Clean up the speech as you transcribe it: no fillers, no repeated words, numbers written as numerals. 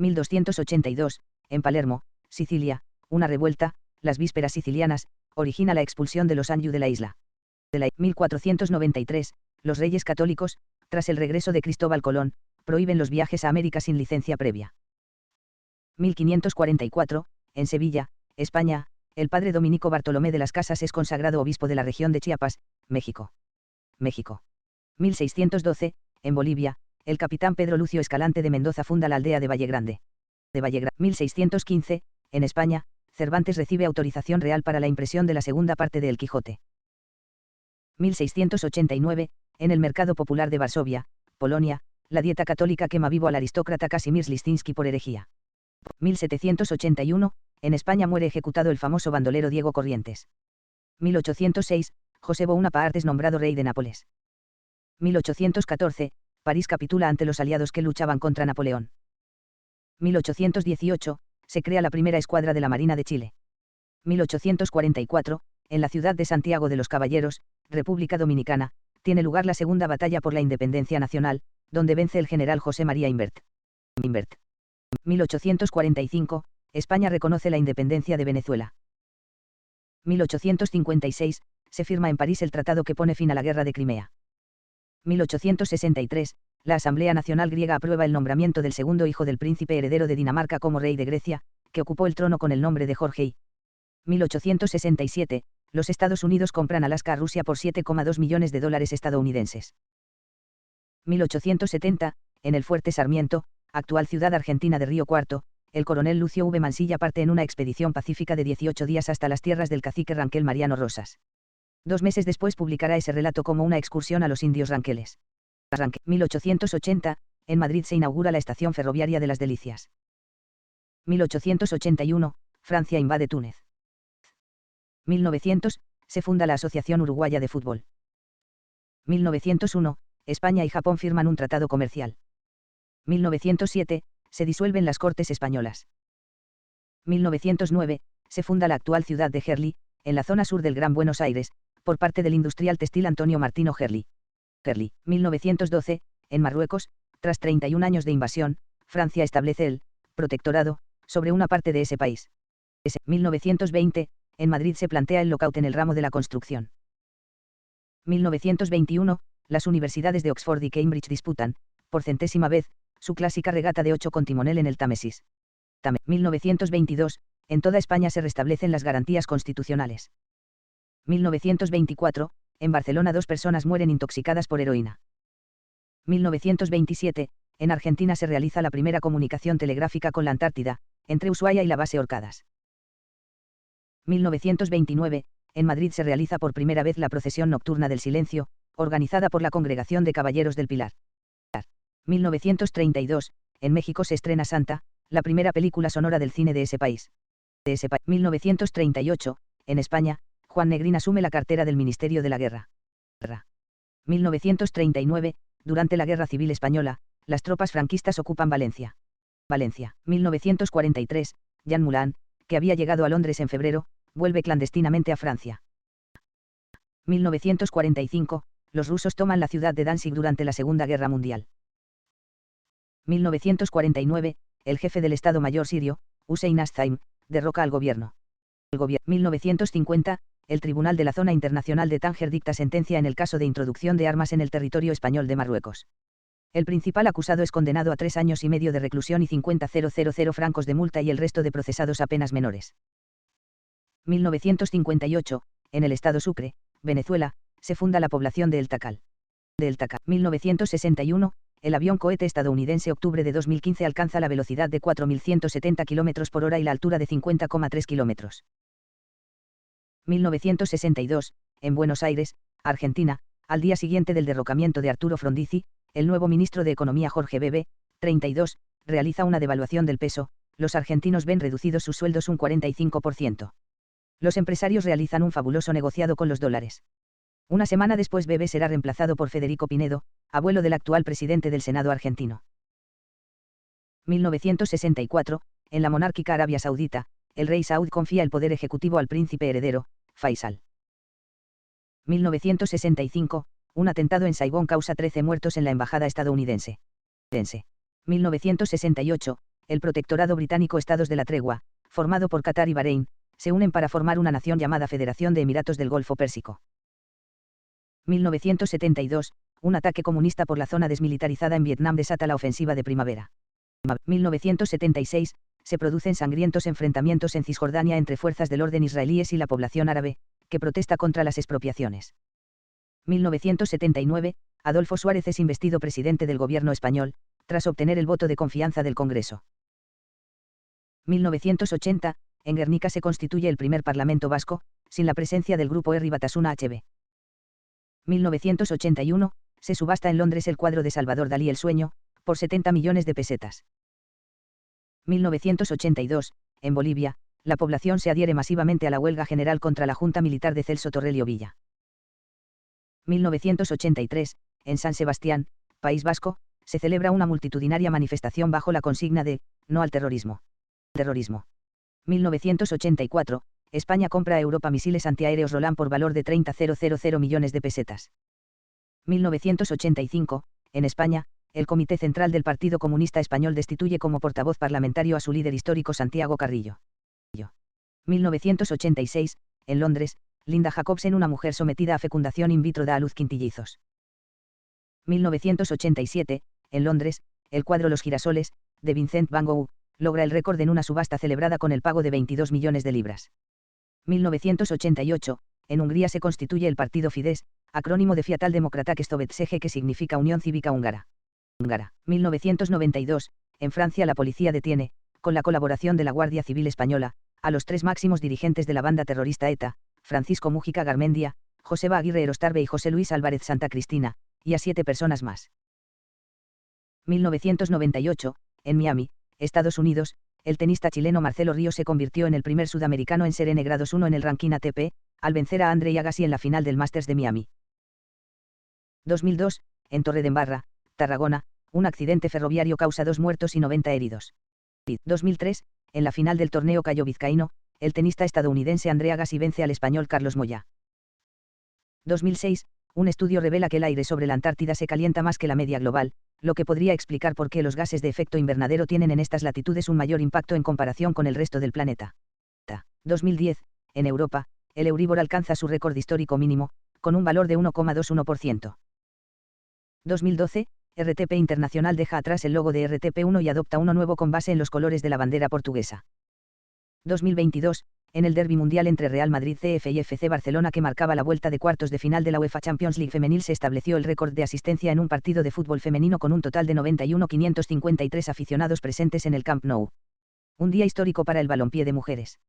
1282, en Palermo, Sicilia, una revuelta, las vísperas sicilianas, origina la expulsión de los Anjou de la isla. 1493, los reyes católicos, tras el regreso de Cristóbal Colón, prohíben los viajes a América sin licencia previa. 1544, en Sevilla, España, el padre Dominico Bartolomé de las Casas es consagrado obispo de la región de Chiapas, México. 1612, en Bolivia, el capitán Pedro Lucio Escalante de Mendoza funda la aldea de Vallegrande. 1615, en España, Cervantes recibe autorización real para la impresión de la segunda parte de El Quijote. 1689, en el Mercado Popular de Varsovia, Polonia, la Dieta católica quema vivo al aristócrata Kazimierz Listyński por herejía. 1781, en España muere ejecutado el famoso bandolero Diego Corrientes. 1806, José Bonaparte es nombrado rey de Nápoles. 1814, París capitula ante los aliados que luchaban contra Napoleón. 1818, se crea la primera escuadra de la Marina de Chile. 1844, en la ciudad de Santiago de los Caballeros, República Dominicana, tiene lugar la segunda batalla por la independencia nacional, donde vence el general José María Imbert. 1845, España reconoce la independencia de Venezuela. 1856, se firma en París el tratado que pone fin a la guerra de Crimea. 1863, la Asamblea Nacional griega aprueba el nombramiento del segundo hijo del príncipe heredero de Dinamarca como rey de Grecia, que ocupó el trono con el nombre de Jorge I. 1867, los Estados Unidos compran Alaska a Rusia por $7,2 millones estadounidenses. 1870, en el Fuerte Sarmiento, actual ciudad argentina de Río Cuarto, el coronel Lucio V. Mansilla parte en una expedición pacífica de 18 días hasta las tierras del cacique Ranquel Mariano Rosas. 2 meses después publicará ese relato como una excursión a los indios ranqueles. 1880, en Madrid se inaugura la estación ferroviaria de Las Delicias. 1881, Francia invade Túnez. 1900, se funda la Asociación Uruguaya de Fútbol. 1901, España y Japón firman un tratado comercial. 1907, se disuelven las Cortes Españolas. 1909, se funda la actual ciudad de Gerli, en la zona sur del Gran Buenos Aires, por parte del industrial textil Antonio Martino Gerli. 1912, en Marruecos, tras 31 años de invasión, Francia establece el protectorado sobre una parte de ese país. 1920, en Madrid se plantea el lockout en el ramo de la construcción. 1921, las universidades de Oxford y Cambridge disputan, por 100ª vez, su clásica regata de 8 con timonel en el Támesis. 1922, en toda España se restablecen las garantías constitucionales. 1924, en Barcelona 2 personas mueren intoxicadas por heroína. 1927, en Argentina se realiza la primera comunicación telegráfica con la Antártida, entre Ushuaia y la base Orcadas. 1929, en Madrid se realiza por primera vez la procesión nocturna del silencio, organizada por la Congregación de Caballeros del Pilar. 1932, en México se estrena Santa, la primera película sonora del cine de ese país. 1938, en España, Juan Negrín asume la cartera del Ministerio de la Guerra. 1939, durante la Guerra Civil Española, las tropas franquistas ocupan Valencia. 1943, Jean Moulin, que había llegado a Londres en febrero, vuelve clandestinamente a Francia. 1945, los rusos toman la ciudad de Danzig durante la Segunda Guerra Mundial. 1949, el jefe del Estado Mayor sirio, Hussein Azzaim, derroca al gobierno. 1950, el Tribunal de la Zona Internacional de Tánger dicta sentencia en el caso de introducción de armas en el territorio español de Marruecos. El principal acusado es condenado a 3 años y medio de reclusión y 50.000 francos de multa y el resto de procesados a penas menores. 1958, en el estado Sucre, Venezuela, se funda la población de El Tacal. 1961, el avión cohete estadounidense octubre de 2015 alcanza la velocidad de 4.170 km por hora y la altura de 50,3 km. 1962, en Buenos Aires, Argentina, al día siguiente del derrocamiento de Arturo Frondizi, el nuevo ministro de Economía Jorge Bebe, 32, realiza una devaluación del peso, los argentinos ven reducidos sus sueldos un 45%. Los empresarios realizan un fabuloso negociado con los dólares. Una semana después Bebe será reemplazado por Federico Pinedo, abuelo del actual presidente del Senado argentino. 1964, en la monárquica Arabia Saudita, el rey Saud confía el poder ejecutivo al príncipe heredero, Faisal. 1965, un atentado en Saigón causa 13 muertos en la embajada estadounidense. 1968, El protectorado británico Estados de la Tregua, formado por Qatar y Bahrein, se unen para formar una nación llamada Federación de Emiratos del Golfo Pérsico. 1972, un ataque comunista por la zona desmilitarizada en Vietnam desata la ofensiva de primavera. 1976, se producen sangrientos enfrentamientos en Cisjordania entre fuerzas del orden israelíes y la población árabe, que protesta contra las expropiaciones. 1979, Adolfo Suárez es investido presidente del gobierno español, tras obtener el voto de confianza del Congreso. 1980, en Guernica se constituye el primer Parlamento vasco, sin la presencia del grupo Herri Batasuna HB. 1981, se subasta en Londres el cuadro de Salvador Dalí El sueño, por 70 millones de pesetas. 1982, en Bolivia, la población se adhiere masivamente a la huelga general contra la junta militar de Celso Torrelio Villa. 1983, en San Sebastián, País Vasco, se celebra una multitudinaria manifestación bajo la consigna de «No al terrorismo». 1984, España compra a Europa misiles antiaéreos Roland por valor de 30.000 millones de pesetas. 1985, en España, el Comité Central del Partido Comunista Español destituye como portavoz parlamentario a su líder histórico Santiago Carrillo. 1986, en Londres, Linda Jacobsen, una mujer sometida a fecundación in vitro, da a luz quintillizos. 1987, en Londres, el cuadro Los girasoles, de Vincent van Gogh, logra el récord en una subasta celebrada con el pago de 22 millones de libras. 1988, en Hungría se constituye el partido Fidesz, acrónimo de Fiataldemokraták Szövetsége, que significa Unión Cívica Húngara. 1992, en Francia la policía detiene, con la colaboración de la Guardia Civil Española, a los 3 máximos dirigentes de la banda terrorista ETA, Francisco Mújica Garmendia, Joseba Aguirre Erostarbe y José Luis Álvarez Santa Cristina, y a 7 personas más. 1998, en Miami, Estados Unidos, el tenista chileno Marcelo Ríos se convirtió en el primer sudamericano en ser N-1 en el ranking ATP, al vencer a Andre Agassi en la final del Masters de Miami. 2002, en Torredembarra, Tarragona, un accidente ferroviario causa 2 muertos y 90 heridos. 2003, en la final del torneo Cayo Vizcaíno, el tenista estadounidense Andre Agassi vence al español Carlos Moya. 2006, un estudio revela que el aire sobre la Antártida se calienta más que la media global, lo que podría explicar por qué los gases de efecto invernadero tienen en estas latitudes un mayor impacto en comparación con el resto del planeta. 2010, en Europa, el Euribor alcanza su récord histórico mínimo, con un valor de 1,21%. 2012, RTP Internacional deja atrás el logo de RTP1 y adopta uno nuevo con base en los colores de la bandera portuguesa. 2022, en el derbi mundial entre Real Madrid CF y FC Barcelona, que marcaba la vuelta de cuartos de final de la UEFA Champions League femenil, se estableció el récord de asistencia en un partido de fútbol femenino con un total de 91.553 aficionados presentes en el Camp Nou. Un día histórico para el balompié de mujeres.